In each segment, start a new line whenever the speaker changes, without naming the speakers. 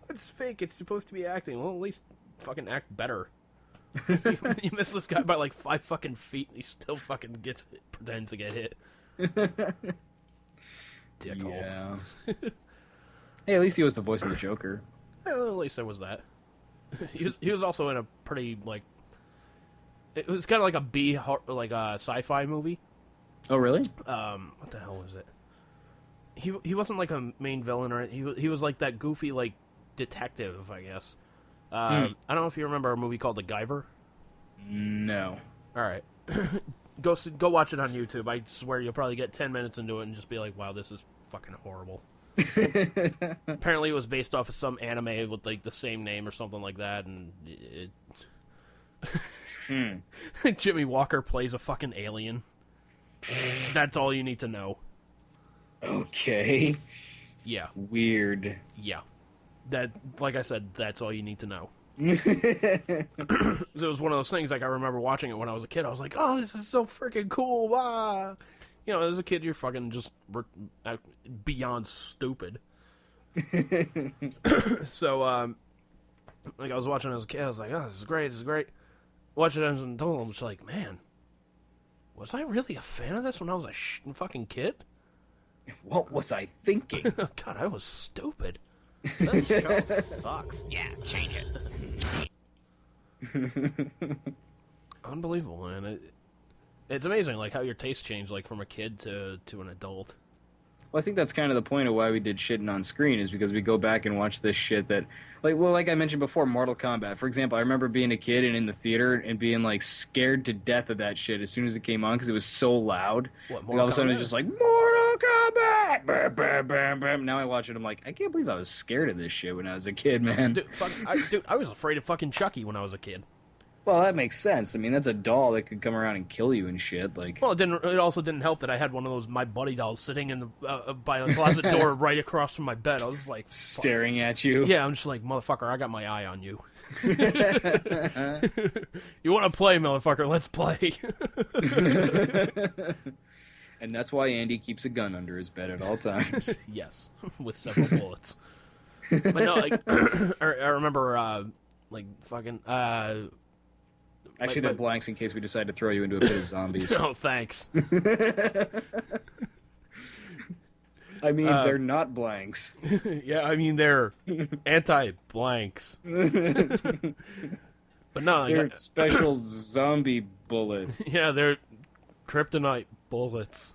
It's fake. It's supposed to be acting. Well, at least fucking act better. You miss this guy by like 5 fucking feet, and he still fucking pretends to get hit. Dickhole.
Yeah. Hey, at least he was the voice of the Joker.
Well, at least there was that. He was also in a pretty like. It was kind of like a sci-fi movie.
Oh, really?
What the hell was it? He wasn't like a main villain or he was like that goofy like detective, I guess. I don't know if you remember a movie called The Guyver.
No.
All right, go watch it on YouTube. I swear you'll probably get 10 minutes into it and just be like, "Wow, this is fucking horrible." Apparently, it was based off of some anime with like the same name or something like that, and Jimmy Walker plays a fucking alien. That's all you need to know.
Okay.
Yeah.
Weird.
Yeah. That, like I said, that's all you need to know. It was one of those things, like, I remember watching it when I was a kid. I was like, oh, this is so freaking cool. Ah. You know, as a kid, you're fucking just beyond stupid. So, like, I was watching as a kid. I was like, oh, this is great. Watching it as an adult, I'm just like, man, was I really a fan of this when I was a fucking kid?
What was I thinking?
God, I was stupid. This show sucks.
Yeah, change it.
Unbelievable, man. It's amazing, like, how your tastes change, like, from a kid to an adult.
Well, I think that's kind of the point of why we did shitting on screen, is because we go back and watch this shit that, like I mentioned before, Mortal Kombat. For example, I remember being a kid and in the theater and being, like, scared to death of that shit as soon as it came on because it was so loud.
What,
all of a sudden it was just like, Mortal Kombat! Bam, bam, bam, bam. Now I watch it, I'm like, I can't believe I was scared of this shit when I was a kid, man.
Dude, I was afraid of fucking Chucky when I was a kid.
Well, that makes sense. I mean, that's a doll that could come around and kill you and shit. Like,
well, it also didn't help that I had one of those My Buddy dolls sitting in the by the closet door right across from my bed. I was just like
staring at you.
Yeah, I'm just like, motherfucker, I got my eye on you. You want to play, motherfucker? Let's play.
And that's why Andy keeps a gun under his bed at all times.
Yes, with several bullets. But no, like I remember, like fucking.
Actually, they're blanks in case we decide to throw you into a pit of zombies.
No, thanks.
I mean, they're not blanks.
Yeah, I mean, they're anti-blanks. But no,
they're special zombie bullets.
Yeah, they're kryptonite bullets.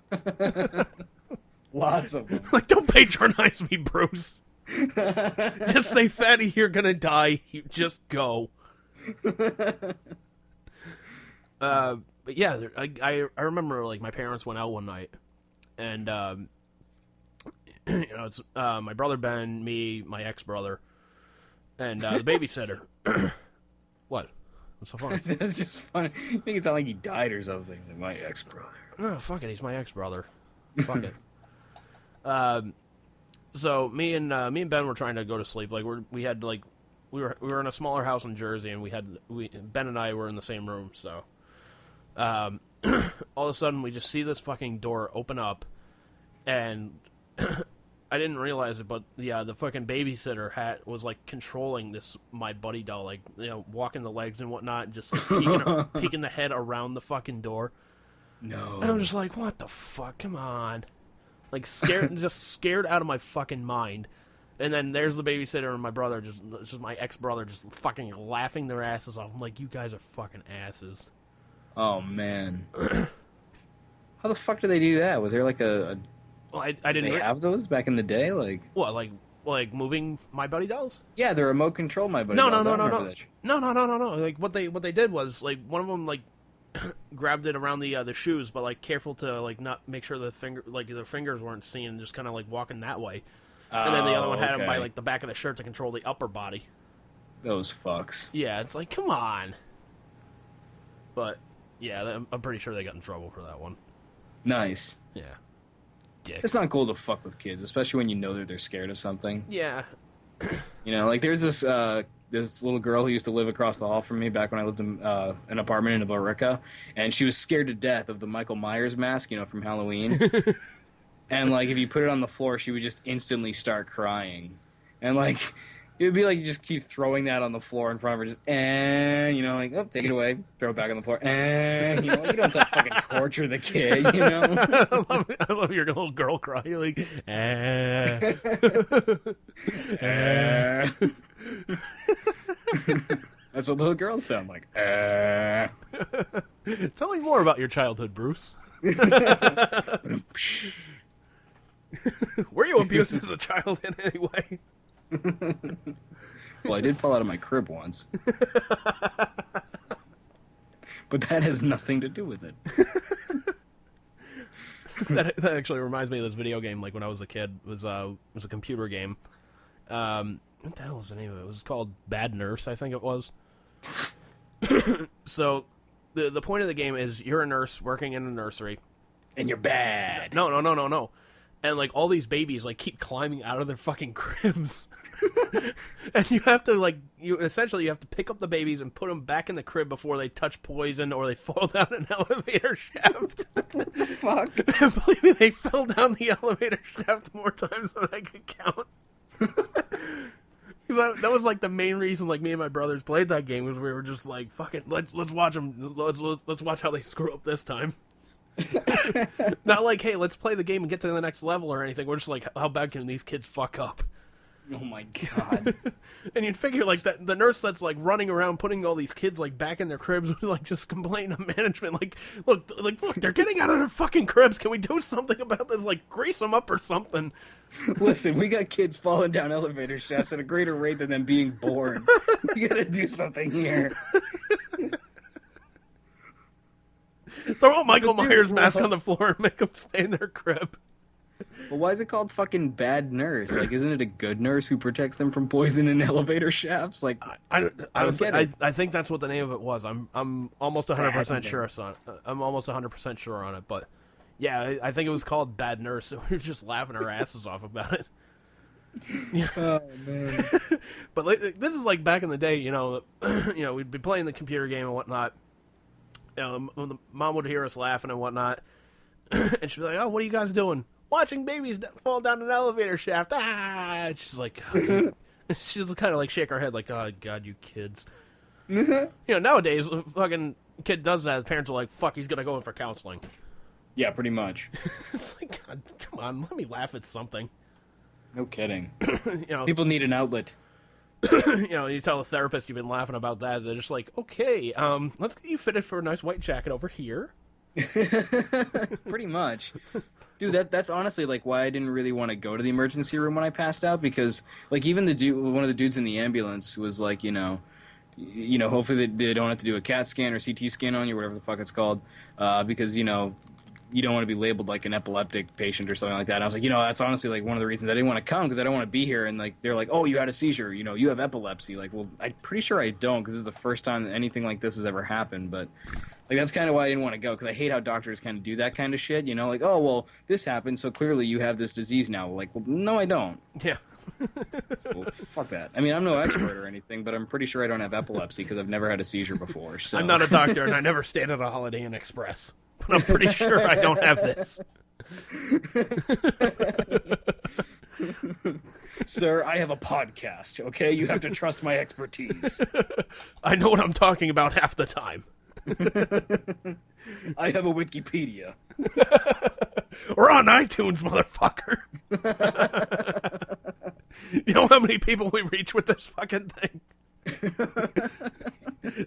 Lots of them.
Like, don't patronize me, Bruce. Just say, Fatty, you're gonna die. You just go. But yeah, I remember, like, my parents went out one night, and you know, it's my brother Ben, me, my ex-brother, and the babysitter. What? What's so funny?
That's just funny. You make it sound like he died or something. Like, my ex-brother.
No, fuck it. He's my ex-brother. Fuck it. So me and Ben were trying to go to sleep. Like we were in a smaller house in Jersey, and Ben and I were in the same room. So, all of a sudden we just see this fucking door open up, and I didn't realize it, but the fucking babysitter was like controlling this My Buddy doll, like, you know, walking the legs and whatnot, and just like peeking the head around the fucking door.
No.
And I'm just like, what the fuck? Come on. Like, scared, just scared out of my fucking mind. And then there's the babysitter and my brother, just my ex-brother, just fucking laughing their asses off. I'm like, you guys are fucking asses.
Oh, man. How the fuck did they do that? Was there like a
Well, I didn't...
They have those back in the day? Like,
what, like moving My Buddy dolls?
Yeah, the remote control My Buddy dolls.
No. Like, what they did was, like, one of them, like, grabbed it around the shoes, but, like, careful to, like, not make sure their fingers weren't seen, just kind of, like, walking that way. And then the other one had him by, like, the back of the shirt to control the upper body.
Those fucks.
Yeah, it's like, come on. But, yeah, I'm pretty sure they got in trouble for that one.
Nice.
Yeah. Dicks.
It's not cool to fuck with kids, especially when you know that they're scared of something.
Yeah.
You know, like, there's this little girl who used to live across the hall from me back when I lived in an apartment in Billerica, and she was scared to death of the Michael Myers mask, you know, from Halloween. And, like, if you put it on the floor, she would just instantly start crying. And, like, it would be like you just keep throwing that on the floor in front of her, just, and, you know, like, oh, take it away, throw it back on the floor, and, you know, you don't have to fucking torture the kid, you know?
I love your little girl cry. You're like,
That's what little girls sound like.
Tell me more about your childhood, Bruce. Were you abused as a child in any way?
Well, I did fall out of my crib once. But that has nothing to do with it.
That actually reminds me of this video game. Like when I was a kid, it was a computer game. What the hell was the name of it? It was called Bad Nurse, I think it was. So, the point of the game is you're a nurse working in a nursery,
and you're bad.
No. And like all these babies like keep climbing out of their fucking cribs. And you have to you have to pick up the babies and put them back in the crib before they touch poison or they fall down an elevator shaft.
What the fuck?
And believe me, they fell down the elevator shaft more times than I could count. That was like the main reason like me and my brothers played that game, was we were just like, fucking let's watch them, let's watch how they screw up this time. Not like, hey, let's play the game and get to the next level or anything. We're just like, how bad can these kids fuck up?
Oh my god.
And you'd figure like that the nurse that's like running around putting all these kids like back in their cribs would like just complain to management like, look, they're getting out of their fucking cribs. Can we do something about this? Like grease them up or something.
Listen, we got kids falling down elevator shafts at a greater rate than them being born. We gotta do something here.
Throw a Michael Myers mask on the floor and make them stay in their crib.
Well, why is it called fucking Bad Nurse? Like, isn't it a good nurse who protects them from poison in elevator shafts? Like,
honestly, I think that's what the name of it was. I'm almost 100% sure on it. I'm almost 100% sure on it. But yeah, I think it was called Bad Nurse. So we were just laughing our asses off about it. Yeah.
Oh man.
But like, this is like back in the day. You know, we'd be playing the computer game and whatnot. When the mom would hear us laughing and whatnot, and she'd be like, "Oh, what are you guys doing? Watching babies fall down an elevator shaft." Ah! And she's like, she's kind of like shake her head like, "Oh God, you kids." You know, nowadays, a fucking kid does that, the parents are like, "Fuck, he's gonna go in for counseling."
Yeah, pretty much.
It's like, God, come on, let me laugh at something.
No kidding.
You know,
people need an outlet.
You know, you tell a therapist you've been laughing about that, they're just like, "Okay, let's get you fitted for a nice white jacket over here."
Pretty much. Dude, that's honestly like why I didn't really want to go to the emergency room when I passed out, because like even one of the dudes in the ambulance was like, you know, hopefully they don't have to do a CAT scan or CT scan on you, whatever the fuck it's called, because you know you don't want to be labeled like an epileptic patient or something like that. And I was like, you know, that's honestly like one of the reasons I didn't want to come, because I don't want to be here. And like they're like, "Oh, you had a seizure, you know, you have epilepsy." Like, well, I'm pretty sure I don't, because this is the first time that anything like this has ever happened, but. Like, that's kind of why I didn't want to go, because I hate how doctors kind of do that kind of shit, you know? Like, "Oh, well, this happened, so clearly you have this disease now." Like, well, no, I don't.
Yeah.
So, fuck that. I mean, I'm no expert or anything, but I'm pretty sure I don't have epilepsy, because I've never had a seizure before, so...
I'm not a doctor, and I never stayed at a Holiday Inn Express. But I'm pretty sure I don't have this.
Sir, I have a podcast, okay? You have to trust my expertise.
I know what I'm talking about half the time.
I have a Wikipedia.
We're on iTunes, motherfucker. You know how many people we reach with this fucking thing?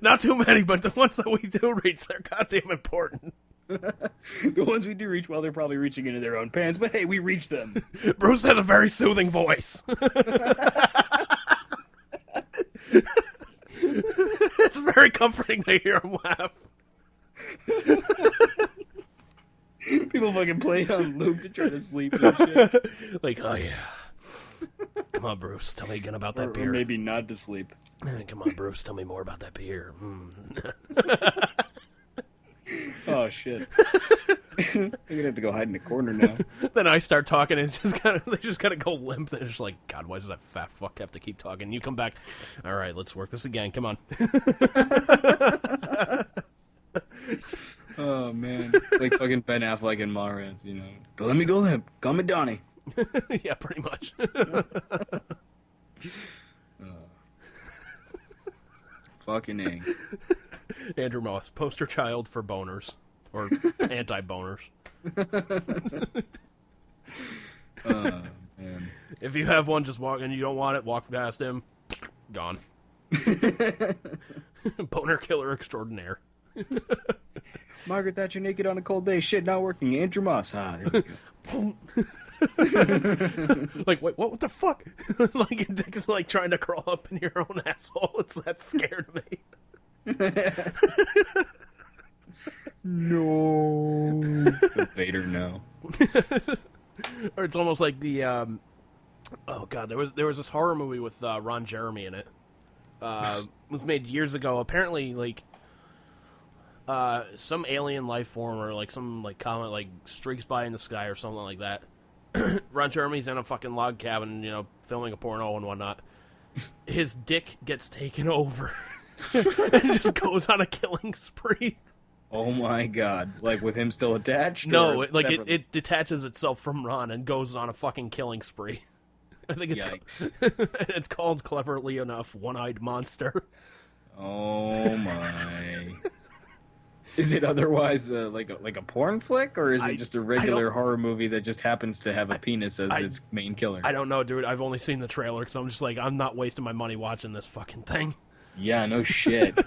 Not too many, but the ones that we do reach, they're goddamn important.
The ones we do reach, well, they're probably reaching into their own pants, but hey, we reach them.
Bruce has a very soothing voice. It's very comforting to hear him laugh.
People fucking play it on loop to try to sleep and shit.
Like, "Oh yeah. Come on, Bruce, tell me again about that beer."
Or maybe not to sleep.
Come on, Bruce, tell me more about that beer.
Oh shit. I'm gonna have to go hide in the corner now.
Then I start talking, and they just kind of go limp. They're just like, "God, why does that fat fuck have to keep talking?" You come back. "All right, let's work this again. Come on."
Oh man, like fucking Ben Affleck and Mallrats, you know. Let me go limp. Call me Donnie.
Yeah, pretty much.
Fucking A.
Andrew Moss, poster child for boners. Or anti-boners.
Man.
If you have one, just walk, and you don't want it, walk past him. Gone. Boner killer extraordinaire.
Margaret Thatcher naked on a cold day. Shit, not working. Andrew Moss. Ah, there we go.
Like, wait, what the fuck? Like, it's like trying to crawl up in your own asshole. It's that scared me.
No. Vader, no.
Or it's almost like the, oh god, there was this horror movie with Ron Jeremy in it. It was made years ago. Apparently, like, some alien life form or like some like comet like streaks by in the sky or something like that. Ron Jeremy's in a fucking log cabin, you know, filming a porno and whatnot. His dick gets taken over and just goes on a killing spree.
Oh my god. Like with him still attached?
No, it detaches itself from Ron and goes on a fucking killing spree. I think it's it's called, cleverly enough, One-Eyed Monster.
Oh my. Is it otherwise like a porn flick, or is it just a regular horror movie that just happens to have a penis as its main killer?
I don't know, dude. I've only seen the trailer, because I'm just like, I'm not wasting my money watching this fucking thing.
Yeah, no shit.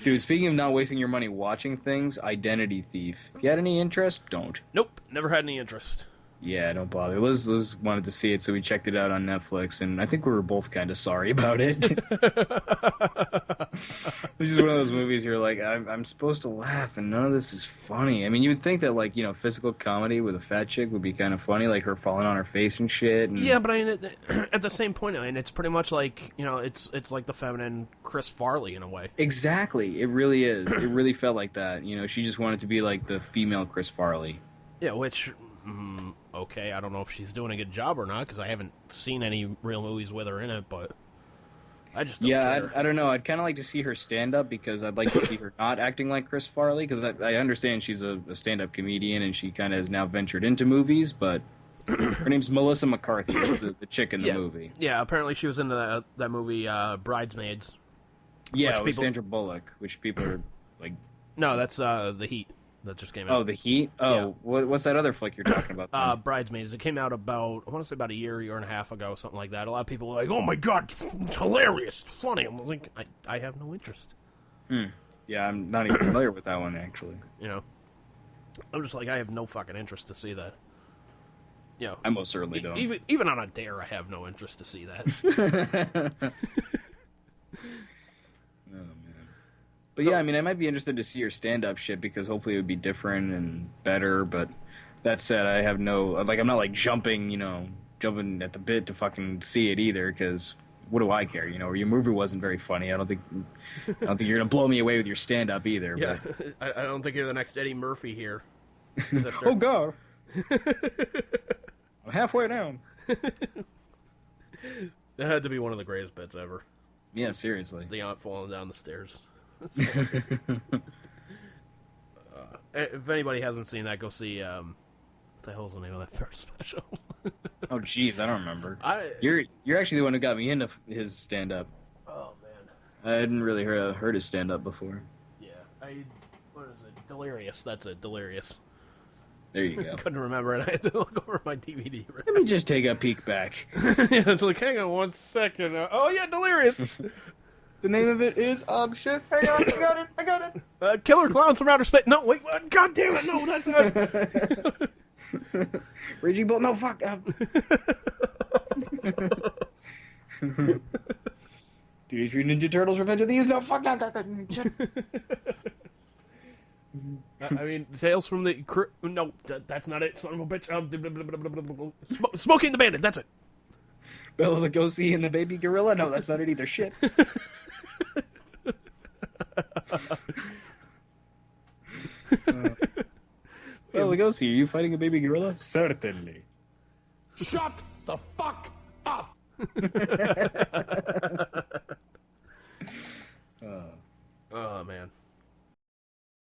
Dude, speaking of not wasting your money watching things, Identity Thief. If you had any interest, don't.
Nope, never had any interest.
Yeah, don't bother. Liz wanted to see it, so we checked it out on Netflix, and I think we were both kind of sorry about it. It's just one of those movies you're like, I'm supposed to laugh, and none of this is funny. I mean, you would think that, like, you know, physical comedy with a fat chick would be kind of funny, like her falling on her face and shit. And...
Yeah, but I mean, at the same point, I mean, it's pretty much like, you know, it's like the feminine Chris Farley in a way.
Exactly. It really is. It really felt like that. You know, she just wanted to be like the female Chris Farley.
Yeah, which... okay, I don't know if she's doing a good job or not, because I haven't seen any real movies with her in it, but I just don't care.
I don't know. I'd kind of like to see her stand-up, because I'd like to see her not acting like Chris Farley, because I understand she's a stand-up comedian, and she kind of has now ventured into movies, but her name's Melissa McCarthy. That's the chick in the movie.
Yeah, apparently she was into that movie, Bridesmaids.
Yeah, with Sandra Bullock, which people are like...
No, that's The Heat. That just came out.
Oh, The Heat? Oh, yeah. What's that other flick you're talking about?
Bridesmaids. It came out about, I want to say about a year and a half ago, something like that. A lot of people were like, oh my god, it's hilarious, it's funny. I'm like, I have no interest.
Yeah, I'm not even familiar with that one, actually.
You know? I'm just like, I have no fucking interest to see that. You know,
I most certainly don't.
Even on a dare, I have no interest to see that.
But yeah, I mean, I might be interested to see your stand-up shit, because hopefully it would be different and better, but that said, I have no... Like, I'm not, like, jumping at the bit to fucking see it either, because what do I care, you know? Or your movie wasn't very funny. I don't think you're gonna blow me away with your stand-up either.
Yeah, but... I don't think you're the next Eddie Murphy here.
Oh, God! I'm halfway down.
That had to be one of the greatest bits ever.
Yeah, seriously.
The aunt falling down the stairs. If anybody hasn't seen that, go see what the hell's the name of that first special?
Oh jeez, I don't remember. You're actually the one who got me into his stand-up.
Oh man,
I hadn't really heard his stand-up before.
Yeah, what is it? Delirious. That's it. Delirious.
There you go.
Couldn't remember it. I had to look over my DVD.
Let me just take a peek back.
Yeah, it's like, hang on 1 second. Oh yeah, Delirious.
The name of it is, shit, hang on, I got it.
Killer Clowns from Outer Space. No, wait, what? God damn it, no, that's not.
Raging Bull, no, fuck. Teenage Mutant Ninja Turtles, Revenge of the Youth, no, fuck, not that shit.
I mean, Tales from the... No, that's not it, son of a bitch. Smokey and the Bandit, that's it.
Bela Lugosi and the Baby Gorilla? No, that's not it either, shit. Bela Lugosi, are you fighting a baby gorilla? Certainly.
Shut the fuck up!